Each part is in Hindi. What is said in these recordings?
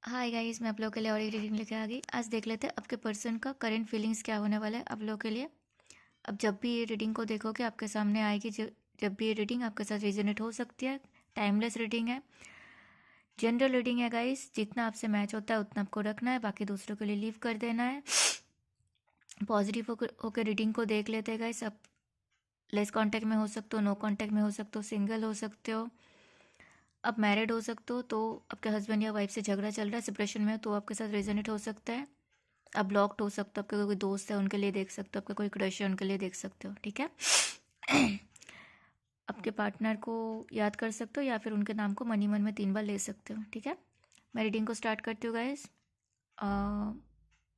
हाय गाइस, मैं आप लोगों के लिए और एक रीडिंग लेके आ गई। आज देख लेते हैं आपके पर्सन का करंट फीलिंग्स क्या होने वाला है आप लोगों के लिए। अब जब भी ये रीडिंग को देखोगे आपके सामने आएगी, जब भी ये रीडिंग आपके साथ रेजोनेट हो सकती है। टाइमलेस रीडिंग है, जनरल रीडिंग है गाइस। जितना आपसे मैच होता है उतना आपको रखना है, बाकी दूसरों के लिए लीव कर देना है। पॉजिटिव होकर रीडिंग को देख लेते हैं गाइस। आप लेस कांटेक्ट में हो सकते हो, नो कांटेक्ट में हो सकते हो, सिंगल हो सकते हो, आप मैरिड हो सकते हो, तो आपके हस्बैंड या वाइफ से झगड़ा चल रहा है, सेपरेशन में हो, तो आपके साथ रेजोनेट हो सकता है। आप ब्लॉक्ड हो सकते हो, आपके कोई दोस्त है उनके लिए देख सकते हो, आपका कोई क्रश है उनके लिए देख सकते हो, ठीक है। आपके पार्टनर को याद कर सकते हो या फिर उनके नाम को मनी मन में 3 बार ले सकते हो, ठीक है। मैं रीडिंग को स्टार्ट करती हूँ गाइस।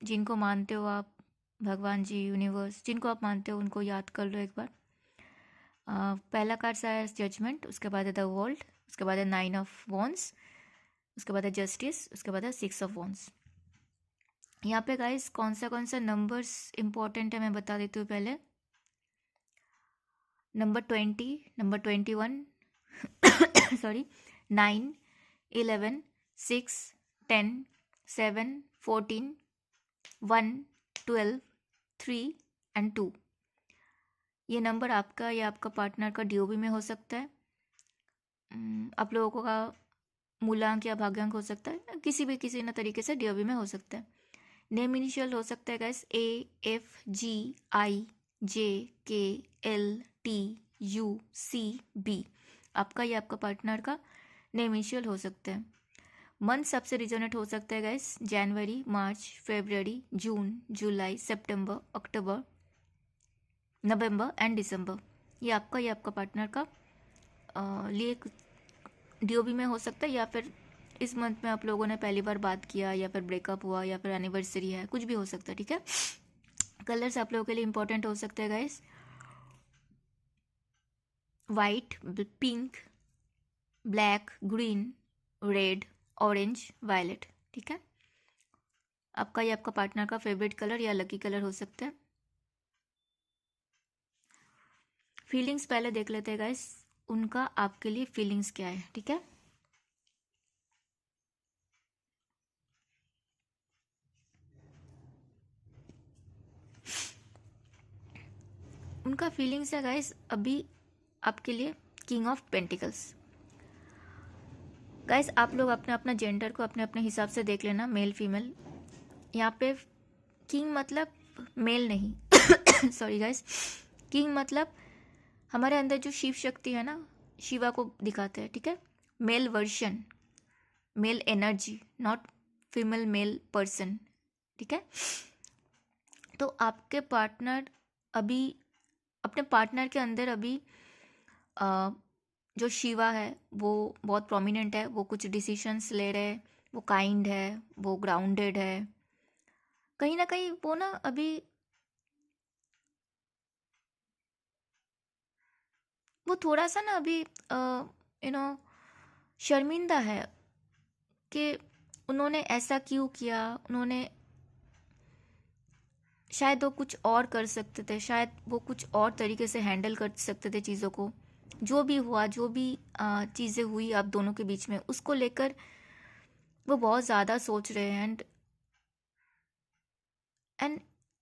जिनको मानते हो आप, भगवान जी, यूनिवर्स, जिनको आप मानते हो उनको याद कर लो एक बार। पहला कार्ड आया जजमेंट, उसके बाद है द वर्ल्ड, उसके बाद है 9 ऑफ वॉन्स, उसके बाद है जस्टिस, उसके बाद है 6 ऑफ वॉन्स। यहाँ पे गाइस कौन सा नंबर्स इंपॉर्टेंट है मैं बता देती हूँ पहले। Number 20, number 21, sorry, 9, 11, 6, 10, 7, 14, 1, 12, 3 and 2। ये नंबर आपका या आपका पार्टनर का डीओबी में हो सकता है। आप लोगों का मूलांक या भाग्यांक हो सकता है, किसी न तरीके से डीओबी में हो सकता है। नेम इनिशियल हो सकता है गाइस AFGIJKLTUCB। आपका या आपका पार्टनर का नेम इनिशियल हो सकता है। मंथ सबसे रिजोनेट हो सकता है guys January, March, February, June, July, September, October, November and दिसंबर। ये आपका या आपका पार्टनर का लिए डीओबी में हो सकता है, या फिर इस मंथ में आप लोगों ने पहली बार बात किया, या फिर ब्रेकअप हुआ, या फिर एनिवर्सरी है, कुछ भी हो सकता है, ठीक है। कलर्स आप लोगों के लिए इंपॉर्टेंट हो सकते हैं guys, white, pink, black, green, red, orange, violet, ठीक है। आपका या आपका पार्टनर का फेवरेट कलर या लकी कलर हो सकता है। फीलिंग्स पहले देख लेते हैं गाइस, उनका आपके लिए फीलिंग्स क्या है, ठीक है। उनका फीलिंग्स है गाइस अभी आपके लिए किंग ऑफ पेंटिकल्स। गाइस आप लोग अपने अपना जेंडर को अपने अपने हिसाब से देख लेना, मेल फीमेल। यहाँ पे किंग मतलब मेल नहीं, सॉरी गाइस, किंग मतलब हमारे अंदर जो शिव शक्ति है ना, शिवा को दिखाते हैं, ठीक है। Male version, male energy, not female male person, ठीक है। तो आपके पार्टनर अभी, अपने पार्टनर के अंदर अभी जो शिवा है वो बहुत प्रोमिनेंट है, वो कुछ डिसीशंस ले रहे हैं, वो काइंड है, वो ग्राउंडेड है। कहीं ना कहीं वो ना अभी वो थोड़ा सा ना अभी शर्मिंदा है कि उन्होंने ऐसा क्यों किया। उन्होंने शायद वो कुछ और कर सकते थे, शायद वो कुछ और तरीके से हैंडल कर सकते थे चीज़ों को। जो भी हुआ, जो भी चीज़ें हुई आप दोनों के बीच में, उसको लेकर वो बहुत ज़्यादा सोच रहे हैं। एंड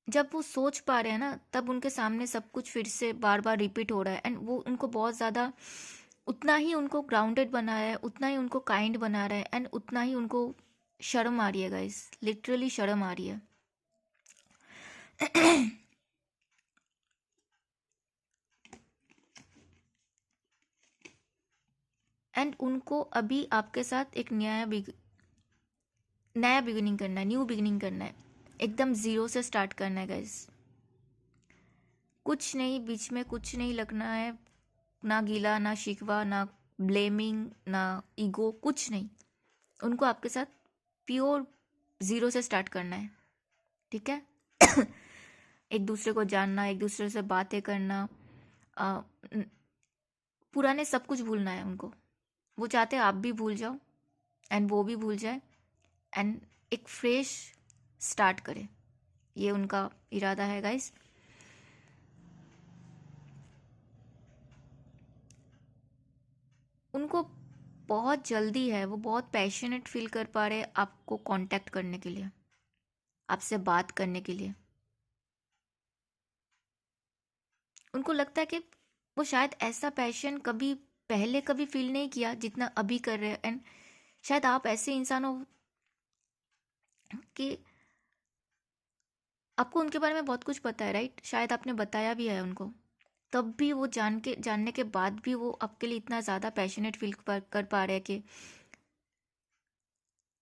जब वो सोच पा रहे हैं ना, तब उनके सामने सब कुछ फिर से बार बार रिपीट हो रहा है। एंड वो उनको बहुत ज़्यादा, उतना ही उनको ग्राउंडेड बना रहा है, उतना ही उनको काइंड बना रहा है, एंड उतना ही उनको शर्म आ रही है गाइस, लिटरली शर्म आ रही है। एंड उनको अभी आपके साथ एक नया बिगिनिंग करना है, न्यू बिगिनिंग करना है, एकदम ज़ीरो से स्टार्ट करना है गाइस। कुछ नहीं, बीच में कुछ नहीं लगना है, ना गीला, ना शिकवा, ना ब्लेमिंग, ना ईगो, कुछ नहीं। उनको आपके साथ प्योर ज़ीरो से स्टार्ट करना है, ठीक है। एक दूसरे को जानना, एक दूसरे से बातें करना, अ, पुराने सब कुछ भूलना है उनको। वो चाहते हैं आप भी भूल जाओ एंड वो भी भूल जाए, एंड एक फ्रेश स्टार्ट करे। ये उनका इरादा है गाइस। उनको बहुत जल्दी है, वो बहुत पैशनेट फील कर पा रहे हैं आपको कांटेक्ट करने के लिए, आपसे बात करने के लिए। उनको लगता है कि वो शायद ऐसा पैशन कभी पहले कभी फील नहीं किया जितना अभी कर रहे हैं। एंड शायद आप ऐसे इंसान हो कि आपको उनके बारे में बहुत कुछ पता है, राइट? शायद आपने बताया भी है उनको, तब भी वो जानने के बाद भी वो आपके लिए इतना ज़्यादा पैशनेट फील कर पा रहे हैं कि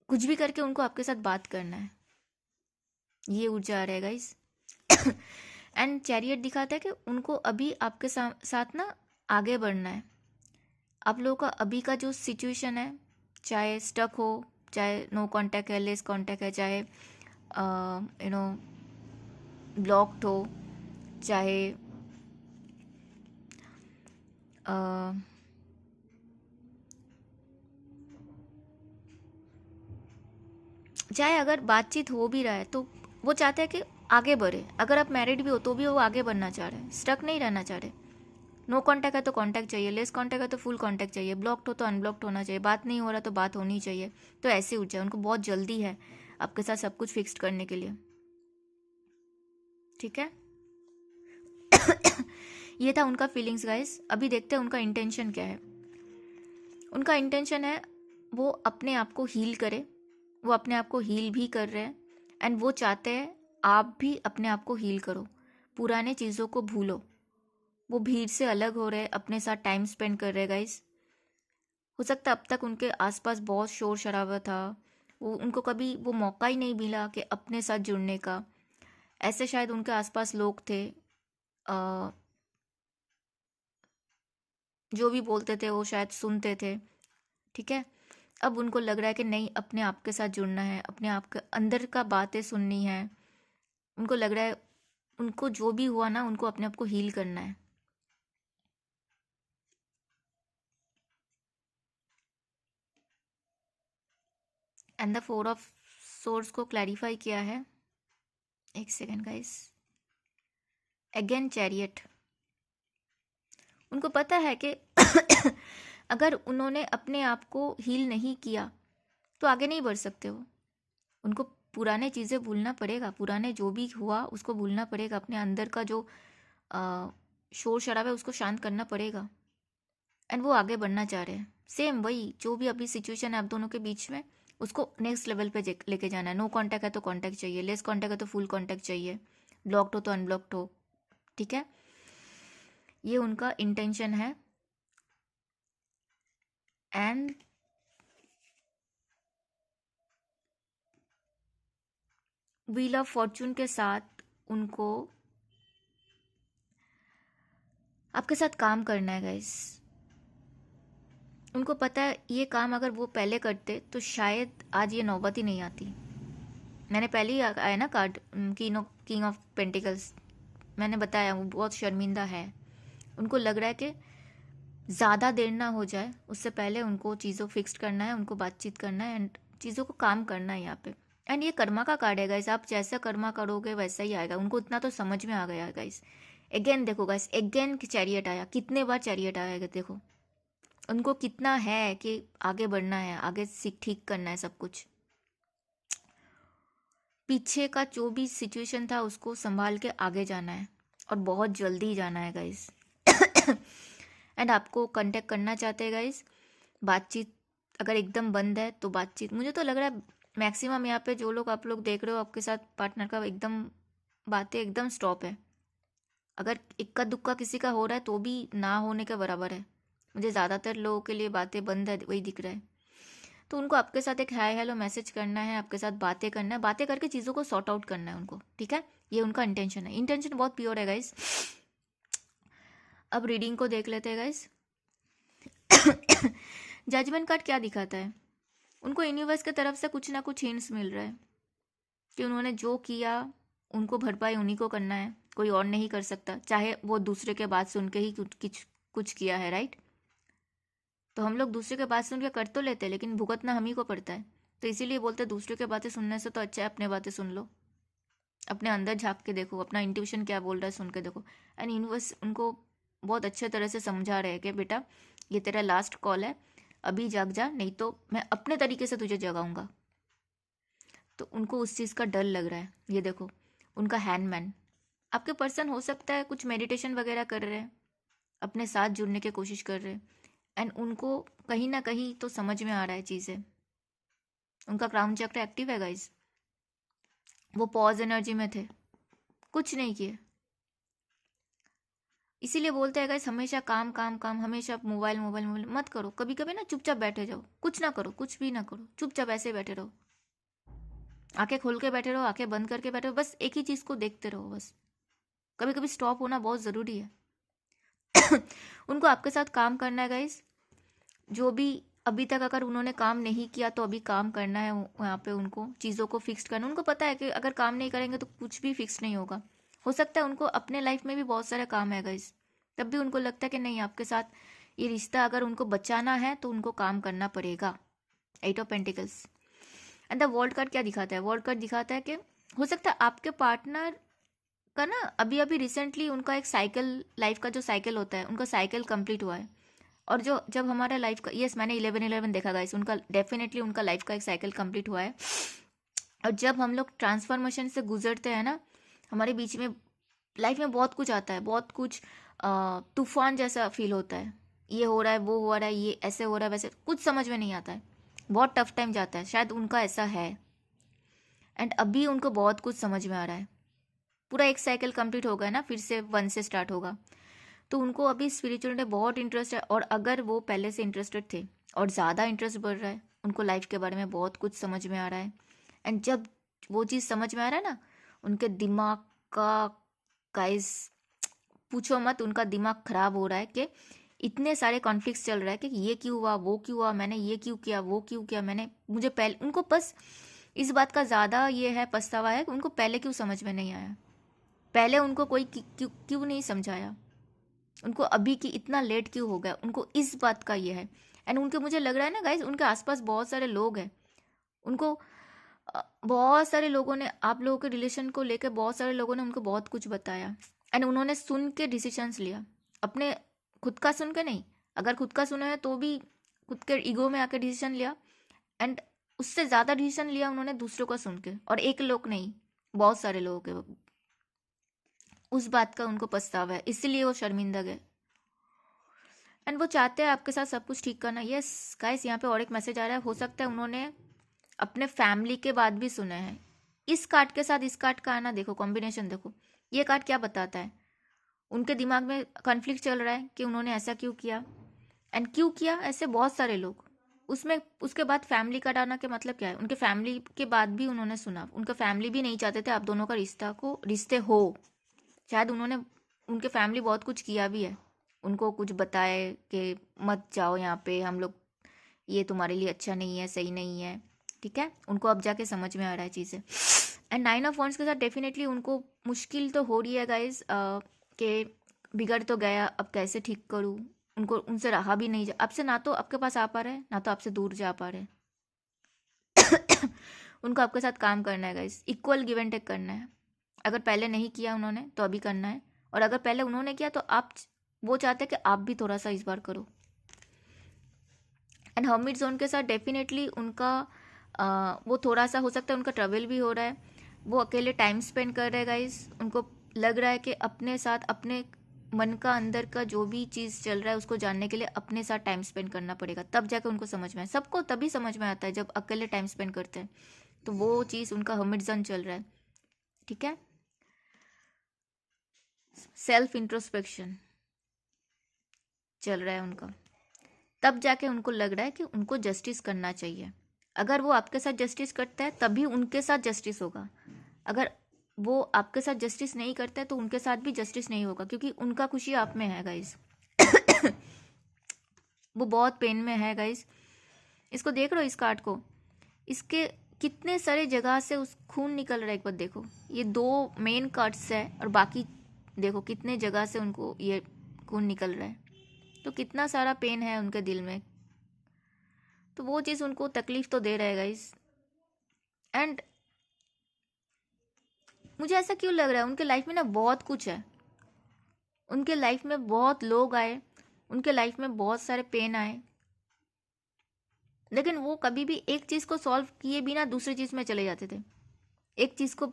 कुछ भी करके उनको आपके साथ बात करना है। ये ऊर्जा आ रहा है गाइस। एंड चैरियट दिखाता है कि उनको अभी आपके साथ ना आगे बढ़ना है। आप लोगों का अभी का जो सिचुएशन है, चाहे स्टक हो, चाहे नो कांटेक्ट है, लेस कांटेक्ट है, चाहे ब्लॉक्ड हो, चाहे चाहे अगर बातचीत हो भी रहा है तो वो चाहते हैं कि आगे बढ़े। अगर आप मैरिड भी हो तो भी वो आगे बढ़ना चाह रहे हैं, स्टक नहीं रहना चाह रहे। नो कांटेक्ट है तो कांटेक्ट चाहिए, लेस कांटेक्ट है तो फुल कांटेक्ट चाहिए, ब्लॉक्ड हो तो अनब्लॉक्ड होना चाहिए, बात नहीं हो रहा तो बात होनी चाहिए। तो ऐसी ऊर्जा उनको बहुत जल्दी है आपके साथ सब कुछ फिक्स्ड करने के लिए। ठीक है। ये था उनका फीलिंग्स गाइस। अभी देखते हैं उनका इंटेंशन क्या है। उनका इंटेंशन है वो अपने आप को हील करे, वो अपने आप को हील भी कर रहे हैं। एंड वो चाहते हैं आप भी अपने आप को हील करो, पुराने चीज़ों को भूलो। वो भीड़ से अलग हो रहे, अपने साथ टाइम स्पेंड कर रहे गाइस। हो सकता है अब तक उनके आसपास बहुत शोर शराबा था, वो उनको कभी वो मौका ही नहीं मिला कि अपने साथ जुड़ने का। ऐसे शायद उनके आसपास लोग थे, जो भी बोलते थे वो शायद सुनते थे। ठीक है। अब उनको लग रहा है कि नहीं, अपने आप के साथ जुड़ना है, अपने आप के अंदर का बातें सुननी है। उनको लग रहा है उनको जो भी हुआ ना, उनको अपने आप को हील करना है। एंड द 4 ऑफ सोर्स को क्लैरिफाई किया है। एक सेकेंड गाइस। Again chariot. उनको पता है कि अगर उन्होंने अपने आप को हील नहीं किया तो आगे नहीं बढ़ सकते वो। उनको पुराने चीज़ें भूलना पड़ेगा, पुराने जो भी हुआ उसको भूलना पड़ेगा, अपने अंदर का जो शोर शराबा है उसको शांत करना पड़ेगा। एंड वो आगे बढ़ना चाह रहे हैं। सेम वही जो भी अभी सिचुएशन है आप दोनों के बीच में, उसको नेक्स्ट लेवल पे लेके जाना है। नो कांटेक्ट है तो कांटेक्ट चाहिए, लेस कांटेक्ट है तो फुल कांटेक्ट चाहिए, ब्लॉक्ड हो तो अनब्लॉक्ड हो। ठीक है। ये उनका इंटेंशन है। एंड व्हील ऑफ फॉर्चून के साथ उनको आपके साथ काम करना है गाइस। उनको पता है ये काम अगर वो पहले करते तो शायद आज ये नौबत ही नहीं आती। मैंने पहले ही आया ना कार्ड, किंग ऑफ पेंटिकल्स, मैंने बताया वो बहुत शर्मिंदा है। उनको लग रहा है कि ज़्यादा देर ना हो जाए, उससे पहले उनको चीज़ों फिक्स्ड करना है, उनको बातचीत करना है एंड चीज़ों को काम करना है यहाँ पे। एंड ये कर्मा का कार्ड है गाइस, आप जैसा कर्मा करोगे वैसा ही आएगा। उनको इतना तो समझ में आ गया है गाइस। अगेन देखो गाइस, अगेन चैरियट आया। कितने बार चैरियट आएगा देखो। उनको कितना है कि आगे बढ़ना है, आगे सीख ठीक करना है सब कुछ। पीछे का जो भी सिचुएशन था उसको संभाल के आगे जाना है और बहुत जल्दी जाना है गाइस। एंड आपको कांटेक्ट करना चाहते हैं गाइस। बातचीत अगर एकदम बंद है तो बातचीत, मुझे तो लग रहा है मैक्सिमम यहाँ पे जो लोग आप लोग देख रहे हो आपके साथ पार्टनर का एकदम बातें एकदम स्टॉप है। अगर इक्का दुक्का किसी का हो रहा है तो भी ना होने के बराबर है। मुझे ज़्यादातर लोगों के लिए बातें बंद है वही दिख रहा है। तो उनको आपके साथ एक हाय हेलो मैसेज करना है, आपके साथ बातें करना है, बातें करके चीज़ों को सॉर्ट आउट करना है उनको। ठीक है। ये उनका इंटेंशन है। इंटेंशन बहुत प्योर है गाइस। अब रीडिंग को देख लेते हैं गाइस। जजमेंट कार्ड क्या दिखाता है? उनको यूनिवर्स की तरफ से कुछ ना कुछ हिंट्स मिल रहा है कि उन्होंने जो किया उनको भरपाई उन्हीं को करना है, कोई और नहीं कर सकता। चाहे वो दूसरे के बात सुन के ही कुछ किया है, राइट? तो हम लोग दूसरे के बात सुन के कर तो लेते हैं लेकिन भुगतना हम ही को पड़ता है। तो इसीलिए बोलते दूसरे के बातें सुनने से तो अच्छा है अपने बातें सुन लो। अपने अंदर झाँक के देखो, अपना इंट्यूशन क्या बोल रहा है सुन के देखो। एंड यूनिवर्स उनको बहुत अच्छे तरह से समझा रहे हैं कि बेटा ये तेरा लास्ट कॉल है, अभी जाग जा, नहीं तो मैं अपने तरीके से तुझे जगाऊंगा। तो उनको उस चीज़ का डर लग रहा है। ये देखो, उनका हैंडमैन आपके पर्सन हो सकता है कुछ मेडिटेशन वगैरह कर रहे हैं, अपने साथ जुड़ने की कोशिश कर रहे हैं, एंड उनको कहीं ना कहीं तो समझ में आ रहा है चीज़ें। उनका क्राउन चक्र एक्टिव है गाइस। वो पॉज एनर्जी में थे, कुछ नहीं किए। इसीलिए बोलते हैं गाइस, हमेशा काम काम काम, हमेशा मोबाइल मोबाइल मोबाइल मत करो। कभी कभी ना चुपचाप बैठे जाओ, कुछ ना करो, कुछ भी ना करो, चुपचाप ऐसे बैठे रहो। आंखें खोल के बैठे रहो, आंखें बंद करके बैठे रहो, बस एक ही चीज़ को देखते रहो बस। कभी कभी स्टॉप होना बहुत ज़रूरी है। उनको आपके साथ काम करना है गाइस। जो भी अभी तक अगर उन्होंने काम नहीं किया तो अभी काम करना है वहाँ पे। उनको चीज़ों को फिक्स करना, उनको पता है कि अगर काम नहीं करेंगे तो कुछ भी फिक्स नहीं होगा। हो सकता है उनको अपने लाइफ में भी बहुत सारे काम है गाइस, तब भी उनको लगता है कि नहीं, आपके साथ ये रिश्ता अगर उनको बचाना है तो उनको काम करना पड़ेगा। 8 of pentacles and the world card क्या दिखाता है? वर्ल्ड कार्ड दिखाता है कि हो सकता है आपके पार्टनर का ना अभी अभी रिसेंटली उनका एक साइकिल, लाइफ का जो साइकिल होता है उनका साइकिल कंप्लीट हुआ है। और जो जब हमारा लाइफ का, यस मैंने 11-11 देखा गाइस, उनका डेफिनेटली उनका लाइफ का एक साइकिल कंप्लीट हुआ है। और जब हम लोग ट्रांसफॉर्मेशन से गुजरते हैं ना, हमारे बीच में लाइफ में बहुत कुछ आता है, बहुत कुछ तूफान जैसा फील होता है। ये हो रहा है, वो हो रहा है, ये ऐसे हो रहा है, वैसे कुछ समझ में नहीं आता है, बहुत टफ टाइम जाता है। शायद उनका ऐसा है एंड अभी उनको बहुत कुछ समझ में आ रहा है। पूरा एक साइकिल कंप्लीट हो गया ना, फिर से 1 से स्टार्ट होगा। तो उनको अभी स्पिरिचुअल में बहुत इंटरेस्ट है। और अगर वो पहले से इंटरेस्टेड थे और ज़्यादा इंटरेस्ट बढ़ रहा है, उनको लाइफ के बारे में बहुत कुछ समझ में आ रहा है। एंड जब वो चीज़ समझ में आ रहा है ना, उनके दिमाग का, गाइस पूछो मत, उनका दिमाग खराब हो रहा है कि इतने सारे कॉन्फ्लिक्ट्स चल रहा है कि ये क्यों हुआ, वो क्यों हुआ, मैंने ये क्यों किया, वो क्यों किया, मैंने, मुझे पहले, उनको बस इस बात का ज़्यादा ये है, पछतावा है कि उनको पहले क्यों समझ में नहीं आया, पहले उनको कोई क्यों क्यों नहीं समझाया, उनको अभी की इतना लेट क्यों हो गया, उनको इस बात का ये है। एंड उनके, मुझे लग रहा है ना गाइस, उनके आसपास बहुत सारे लोग हैं। उनको बहुत सारे लोगों ने, आप लोगों के रिलेशन को लेकर बहुत सारे लोगों ने उनको बहुत कुछ बताया एंड उन्होंने सुन के डिसीजंस लिया। अपने खुद का सुन के नहीं, अगर खुद का सुना है तो भी खुद के ईगो में आके डिसीजन लिया। एंड उससे ज़्यादा डिसीजन लिया उन्होंने दूसरों का सुन के, और एक लोग नहीं, बहुत सारे लोगों के। उस बात का उनको पछतावा है, इसीलिए वो शर्मिंदा गए एंड वो चाहते हैं आपके साथ सब कुछ ठीक करना। यस गाइस, यहाँ पे और एक मैसेज आ रहा है, हो सकता है उन्होंने अपने फैमिली के बाद भी सुने हैं। इस कार्ड के साथ इस कार्ड का आना देखो, कॉम्बिनेशन देखो, ये कार्ड क्या बताता है? उनके दिमाग में कॉन्फ्लिक्ट चल रहा है कि उन्होंने ऐसा क्यों किया एंड क्यों किया, ऐसे बहुत सारे लोग उसमें। उसके बाद फैमिली कार्ड आना के मतलब क्या है? उनके फैमिली के बाद भी उन्होंने सुना, उनका फैमिली भी नहीं चाहते थे आप दोनों का रिश्ते हो। शायद उन्होंने, उनके फैमिली बहुत कुछ किया भी है, उनको कुछ बताए कि मत जाओ यहाँ पे, हम लोग, ये तुम्हारे लिए अच्छा नहीं है, सही नहीं है, ठीक है। उनको अब जाके समझ में आ रहा है चीज़ें। एंड 9 ऑफ वॉन्ड्स के साथ डेफिनेटली उनको मुश्किल तो हो रही है गाइज, कि बिगड़ तो गया, अब कैसे ठीक करूँ। उनको उनसे रहा भी नहीं आपसे, ना तो आपके पास आ पा रहे हैं, ना तो आपसे दूर जा पा रहे हैं। उनको आपके साथ काम करना है guys, equal give and take करना है। अगर पहले नहीं किया उन्होंने तो अभी करना है, और अगर पहले उन्होंने किया तो आप, वो चाहते हैं कि आप भी थोड़ा सा इस बार करो। एंड हर्मिट जोन के साथ डेफिनेटली उनका वो थोड़ा सा हो सकता है उनका ट्रैवल भी हो रहा है, वो अकेले टाइम स्पेंड कर रहे हैं गाइस। उनको लग रहा है कि अपने साथ, अपने मन का अंदर का जो भी चीज़ चल रहा है उसको जानने के लिए अपने साथ टाइम स्पेंड करना पड़ेगा, तब जाकर उनको समझ में आए। सबको तभी समझ में आता है जब अकेले टाइम स्पेंड करते हैं, तो वो चीज़ उनका हर्मिट जोन चल रहा है, ठीक है। सेल्फ इंट्रोस्पेक्शन चल रहा है उनका, तब जाके उनको लग रहा है कि उनको जस्टिस करना चाहिए। अगर वो आपके साथ जस्टिस करता है तभी उनके साथ जस्टिस होगा, अगर वो आपके साथ जस्टिस नहीं करता है तो उनके साथ भी जस्टिस नहीं होगा, क्योंकि उनका खुशी आप में है गाइस। वो बहुत पेन में है गाइस, इसको देख रहे हो इस कार्ड को, इसके कितने सारे जगह से उस खून निकल रहा है, एक बार देखो। ये 2 मेन कार्ड्स है और बाकी देखो कितने जगह से उनको ये खून निकल रहा है, तो कितना सारा पेन है उनके दिल में। तो वो चीज़ उनको तकलीफ तो दे रहा है गाइस। एंड मुझे ऐसा क्यों लग रहा है, उनके लाइफ में ना बहुत कुछ है, उनके लाइफ में बहुत लोग आए, उनके लाइफ में बहुत सारे पेन आए, लेकिन वो कभी भी एक चीज़ को सॉल्व किए बिना दूसरी चीज़ में चले जाते थे। एक चीज़ को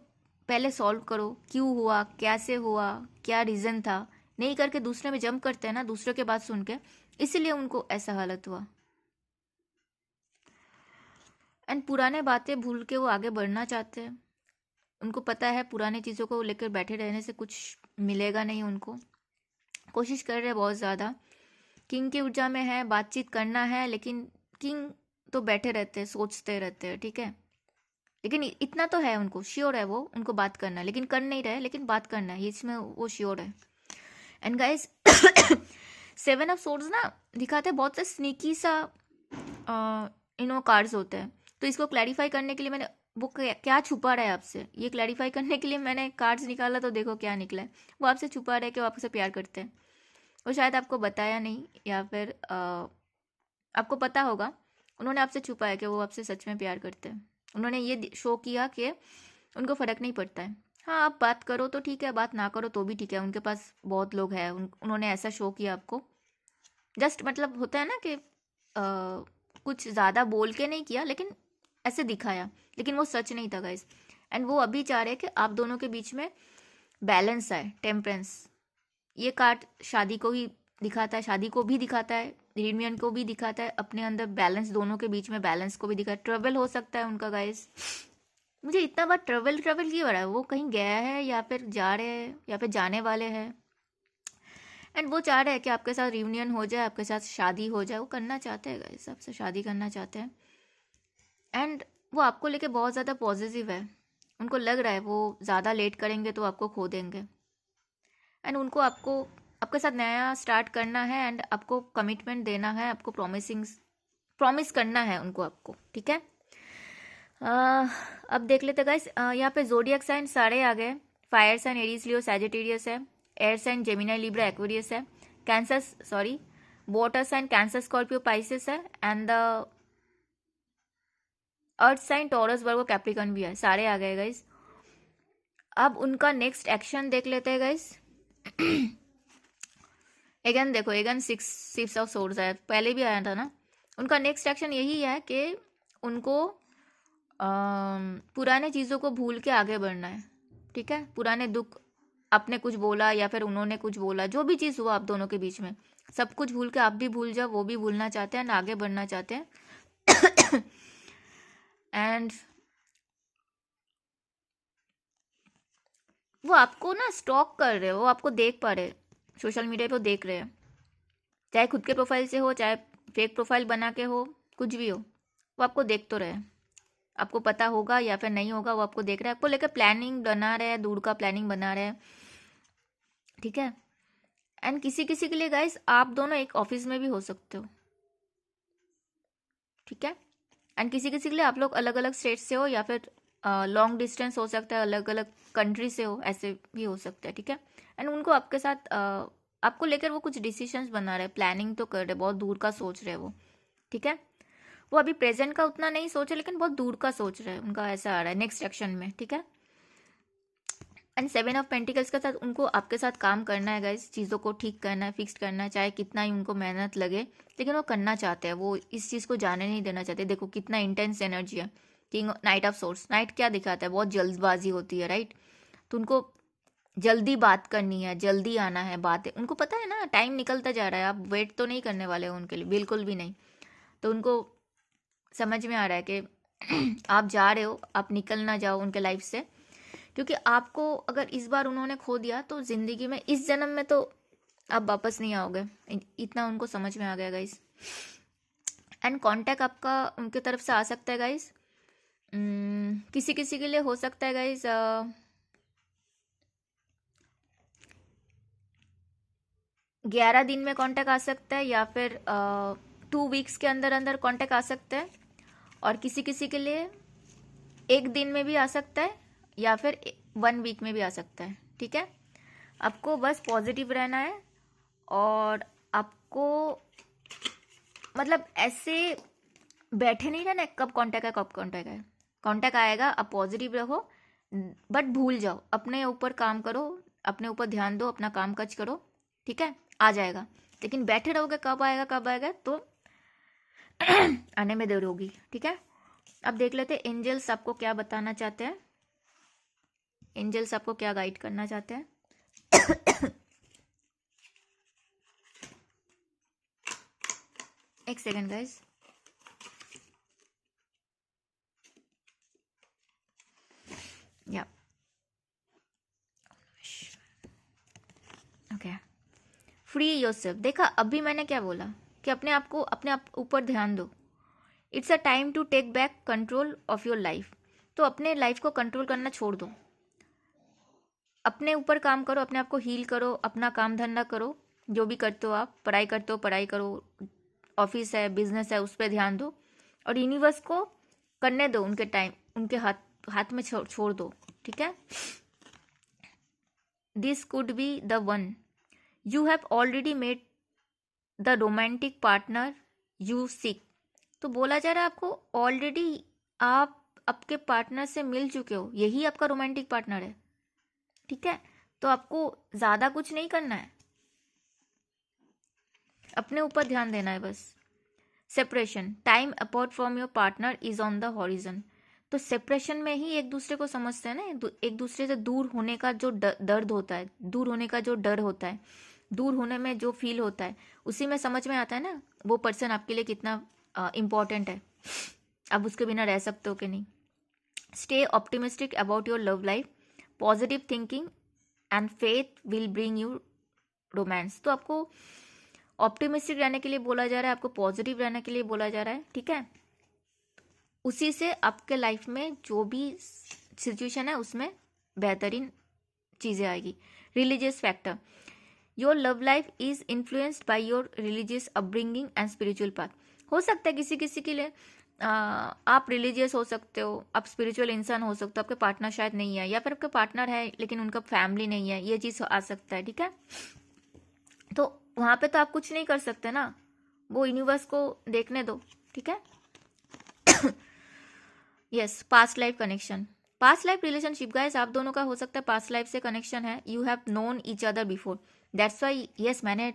पहले सॉल्व करो, क्यों हुआ, कैसे हुआ, क्या रीज़न था, नहीं करके दूसरे में जंप करते हैं ना, दूसरे के बात सुन के, इसीलिए उनको ऐसा हालत हुआ। एंड पुराने बातें भूल के वो आगे बढ़ना चाहते हैं। उनको पता है पुरानी चीज़ों को लेकर बैठे रहने से कुछ मिलेगा नहीं उनको। कोशिश कर रहे हैं बहुत ज़्यादा, किंग की ऊर्जा में है, बातचीत करना है, लेकिन किंग तो बैठे रहते हैं, सोचते रहते हैं, ठीक है। लेकिन इतना तो है उनको, श्योर है वो, उनको बात करना है, लेकिन कर नहीं रहे, लेकिन बात करना है, इसमें वो श्योर है। एंड गाइस 7 ऑफ सोर्ड्स ना दिखाते हैं बहुत से स्नीकी सा कार्ड्स होते हैं। तो इसको क्लैरिफाई करने के लिए मैंने वो क्या छुपा रहा है आपसे, ये क्लैरिफाई करने के लिए मैंने कार्ड्स निकाला, तो देखो क्या निकला है। वो आपसे छुपा रहा है कि वो आपसे प्यार करते हैं। वो शायद आपको बताया नहीं, या फिर आपको पता होगा, उन्होंने आपसे छुपाया कि वो आपसे सच में प्यार करते हैं। उन्होंने ये शो किया कि उनको फ़र्क नहीं पड़ता है। हाँ, आप बात करो तो ठीक है, बात ना करो तो भी ठीक है, उनके पास बहुत लोग हैं। उन्होंने ऐसा शो किया आपको, जस्ट मतलब होता है ना कि कुछ ज़्यादा बोल के नहीं किया, लेकिन ऐसे दिखाया, लेकिन वो सच नहीं था गाइस। एंड वो अभी चाह रहे हैं कि आप दोनों के बीच में बैलेंस आए, टेम्परेंस। ये कार्ड शादी को ही दिखाता है, शादी को भी दिखाता है, रियूनियन को भी दिखाता है, अपने अंदर बैलेंस, दोनों के बीच में बैलेंस को भी दिखाता है। ट्रबल हो सकता है उनका गाइस। मुझे इतना बार ट्रबल ट्रबल क्यों हो रहा है, वो कहीं गया है या फिर जा रहे हैं या फिर जाने वाले हैं। एंड वो चाह रहे हैं कि आपके साथ रियूनियन हो जाए, आपके साथ शादी हो जाए, वो करना चाहते हैं गाइस, आपसे शादी करना चाहते हैं। एंड वो आपको लेके बहुत ज़्यादा पॉजिटिव है। उनको लग रहा है वो ज़्यादा लेट करेंगे तो आपको खो देंगे। एंड उनको आपके साथ नया स्टार्ट करना है, एंड आपको कमिटमेंट देना है, आपको प्रॉमिस करना है उनको आपको, ठीक है। अब देख लेते गाइस, यहाँ पे जोडियक साइन सारे आ गए। Fire sign Aries Leo Sagittarius है, air sign Gemini Libra Aquarius है, water sign Cancer Scorpio Pisces है, and the earth sign Taurus Virgo Capricorn भी है, सारे आ गए गाइस। अब उनका नेक्स्ट एक्शन देख लेते हैं गाइस। एगन देखो, एगन 6 ऑफ सोर्ड्स है, पहले भी आया था ना। उनका नेक्स्ट एक्शन यही है कि उनको पुराने चीज़ों को भूल के आगे बढ़ना है, ठीक है। पुराने दुख, आपने कुछ बोला या फिर उन्होंने कुछ बोला, जो भी चीज़ हुआ आप दोनों के बीच में, सब कुछ भूल के आप भी भूल जाओ, वो भी भूलना चाहते हैं, आगे बढ़ना चाहते हैं। एंड वो आपको ना स्टॉक कर रहे हो, वो आपको देख पा रहे, सोशल मीडिया पे देख रहे हैं, चाहे खुद के प्रोफाइल से हो, चाहे फेक प्रोफाइल बना के हो, कुछ भी हो, वो आपको देख तो रहे। आपको पता होगा या फिर नहीं होगा, वो आपको देख रहे हैं, आपको लेकर प्लानिंग बना रहे हैं, दूर का प्लानिंग बना रहे हैं, ठीक है। एंड किसी किसी के लिए गाइस आप दोनों एक ऑफिस में भी हो सकते हो, ठीक है। एंड किसी किसी के लिए आप लोग अलग अलग स्टेट से हो, या फिर लॉन्ग डिस्टेंस हो सकता है, अलग अलग कंट्री से हो, ऐसे भी हो सकता है, ठीक है। एंड उनको आपके साथ आपको लेकर वो कुछ डिसीजंस बना रहे हैं, प्लानिंग तो कर रहे, बहुत दूर का सोच रहे हैं वो, ठीक है। वो अभी प्रेजेंट का उतना नहीं सोच रहे, लेकिन बहुत दूर का सोच रहे हैं, उनका ऐसा आ रहा है नेक्स्ट एक्शन में, ठीक है। एंड 7 ऑफ पेंटिकल्स के साथ उनको आपके साथ काम करना है गाइस, चीज़ों को ठीक करना है, फिक्स करना है, चाहे कितना ही उनको मेहनत लगे, लेकिन वो करना चाहते हैं, वो इस चीज़ को जाने नहीं देना चाहते। देखो कितना इंटेंस एनर्जी है। King night of source, night क्या दिखाता है, बहुत जल्दबाजी होती है, राइट। तो उनको जल्दी बात करनी है, जल्दी आना है, बातें, उनको पता है ना टाइम निकलता जा रहा है, आप वेट तो नहीं करने वाले हो उनके लिए, बिल्कुल भी नहीं। तो उनको समझ में आ रहा है कि आप जा रहे हो, आप निकल ना जाओ उनके लाइफ से, क्योंकि आपको अगर इस बार उन्होंने खो दिया तो ज़िंदगी में इस जन्म में तो आप वापस नहीं आओगे, इतना उनको समझ में आ गया गाइस। एंड कांटेक्ट आपका उनके तरफ से आ सकता है गाइस, किसी किसी के लिए हो सकता है गाइस 11 दिन में कांटेक्ट आ सकता है, या फिर 2 वीक्स के अंदर अंदर कांटेक्ट आ सकता है, और किसी किसी के लिए 1 दिन में भी आ सकता है, या फिर 1 वीक में भी आ सकता है, ठीक है। आपको बस पॉजिटिव रहना है, और आपको मतलब ऐसे बैठे नहीं रहना कब कांटेक्ट है, कब कांटेक्ट है। कांटेक्ट आएगा, आप पॉजिटिव रहो, बट भूल जाओ, अपने ऊपर काम करो, अपने ऊपर ध्यान दो, अपना काम काज करो, ठीक है, आ जाएगा। लेकिन बैठे रहोगे कब आएगा कब आएगा, तो आने में देर होगी, ठीक है। अब देख लेते हैं एंजल्स आपको क्या बताना चाहते हैं, एंजल्स आपको क्या गाइड करना चाहते हैं। एक सेकेंड गाइस। या ओके, फ्री योरसेल्फ। देखा अभी मैंने क्या बोला कि अपने आप को, अपने आप ऊपर ध्यान दो। It's a time to take back control of your life. तो अपने लाइफ को कंट्रोल करना छोड़ दो, अपने ऊपर काम करो, अपने आप को हील करो, अपना काम धंधा करो, जो भी करते हो आप, पढ़ाई करते हो पढ़ाई करो, ऑफिस है बिजनेस है उस पर ध्यान दो, और यूनिवर्स को करने दो, उनके टाइम उनके हाथ में छोड़ दो, ठीक है। This could be the one you have already made the romantic partner you seek. तो बोला जा रहा है आपको ऑलरेडी आप आपके पार्टनर से मिल चुके हो, यही आपका रोमांटिक पार्टनर है, ठीक है। तो आपको ज्यादा कुछ नहीं करना है, अपने ऊपर ध्यान देना है बस। Separation, time apart from your partner is on the horizon. तो सेपरेशन में ही एक दूसरे को समझते हैं ना, एक दूसरे से दूर होने का जो दर्द होता है, दूर होने का जो डर होता है, दूर होने में जो फील होता है, उसी में समझ में आता है ना वो पर्सन आपके लिए कितना इम्पॉर्टेंट है, आप उसके बिना रह सकते हो कि नहीं। Stay optimistic about your love life, positive thinking and faith will bring you romance. तो आपको ऑप्टिमिस्टिक रहने के लिए बोला जा रहा है, आपको पॉजिटिव रहने के लिए बोला जा रहा है, ठीक है। उसी से आपके लाइफ में जो भी सिचुएशन है उसमें बेहतरीन चीज़ें आएगी। Religious factor, your love life is influenced by your religious upbringing and spiritual path. हो सकता है किसी किसी के लिए आप रिलीजियस हो सकते हो, आप स्पिरिचुअल इंसान हो सकते हो, आपके पार्टनर शायद नहीं है, या फिर आपके पार्टनर है लेकिन उनका फैमिली नहीं है, ये चीज़ आ सकता है, ठीक है। तो वहाँ पे तो आप कुछ नहीं कर सकते ना, वो यूनिवर्स को देखने दो, ठीक है। Yes, past life connection, past life relationship guys, आप दोनों का हो सकता है पास्ट लाइफ से कनेक्शन है। You have known each other before, that's why yes मैंने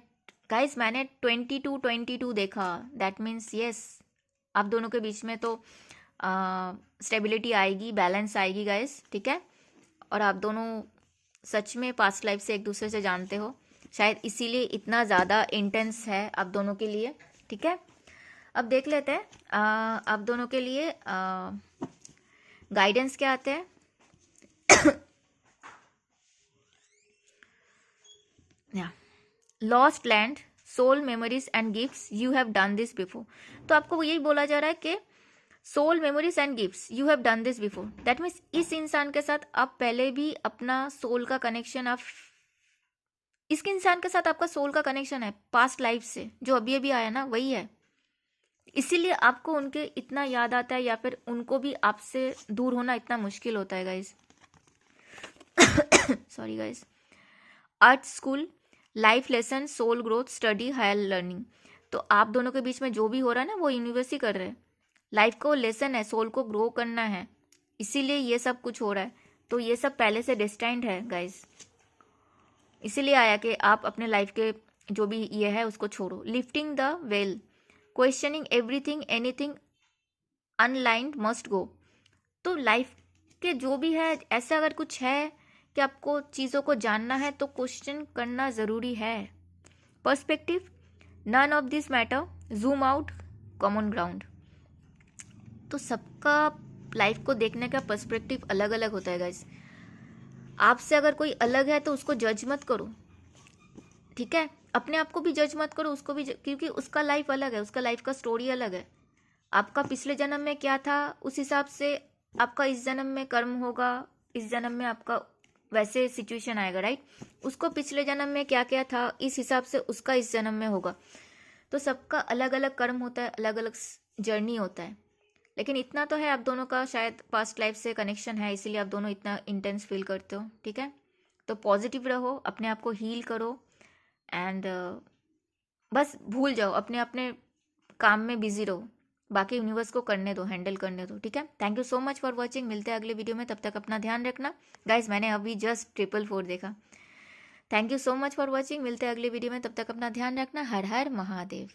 22 देखा, दैट मीन्स यस आप दोनों के बीच में तो स्टेबिलिटी आएगी, बैलेंस आएगी गाइस, ठीक है। और आप दोनों सच में पास्ट लाइफ से एक दूसरे से जानते हो, शायद इसीलिए इतना ज़्यादा इंटेंस है आप दोनों के लिए, ठीक है। अब देख लेते हैं आप दोनों के लिए गाइडेंस क्या आते हैं। Lost land, soul memories and gifts, you have done this before. तो आपको यही बोला जा रहा है कि soul memories and gifts you have done this before, that means इस इंसान के साथ आप पहले भी अपना सोल का कनेक्शन, आप इसके इंसान के साथ आपका सोल का कनेक्शन है पास्ट लाइफ से, जो अभी अभी आया ना वही है, इसीलिए आपको उनके इतना याद आता है, या फिर उनको भी आपसे दूर होना इतना मुश्किल होता है guys. Sorry guys. Art school, life lesson, soul growth, study, higher learning. तो आप दोनों के बीच में जो भी हो रहा है ना वो यूनिवर्स ही कर रहे हैं, लाइफ को लेसन है, सोल को ग्रो करना है, इसीलिए ये सब कुछ हो रहा है। तो ये सब पहले से डेस्टाइंड है गाइज, इसीलिए आया कि आप अपने लाइफ के जो भी ये है उसको छोड़ो। Lifting the well, questioning everything anything unlined must go. तो लाइफ के जो भी है, ऐसा अगर कुछ है कि आपको चीज़ों को जानना है तो क्वेश्चन करना ज़रूरी है। Perspective, none of this matter, zoom out, common ground. तो सबका लाइफ को देखने का पर्सपेक्टिव अलग अलग होता है गाइस। आपसे अगर कोई अलग है तो उसको जज मत करो, ठीक है। अपने आप को भी जज मत करो, उसको भी क्योंकि उसका लाइफ अलग है, उसका लाइफ का स्टोरी अलग है। आपका पिछले जन्म में क्या था उस हिसाब से आपका इस जन्म में कर्म होगा, इस जन्म में आपका वैसे सिचुएशन आएगा, राइट। उसको पिछले जन्म में क्या क्या था इस हिसाब से उसका इस जन्म में होगा। तो सबका अलग अलग कर्म होता है, अलग अलग जर्नी होता है। लेकिन इतना तो है आप दोनों का शायद पास्ट लाइफ से कनेक्शन है, इसीलिए आप दोनों इतना इंटेंस फील करते हो, ठीक है। तो पॉजिटिव रहो, अपने आप को हील करो, एंड बस भूल जाओ, अपने अपने काम में बिजी रहो, बाकी यूनिवर्स को करने दो, हैंडल करने दो, ठीक है। Thank you so much for watching, मिलते हैं अगले वीडियो में, तब तक अपना ध्यान रखना गाइज। मैंने अभी जस्ट 444 देखा। Thank you so much for watching, मिलते हैं अगले वीडियो में, तब तक अपना ध्यान रखना। हर हर महादेव।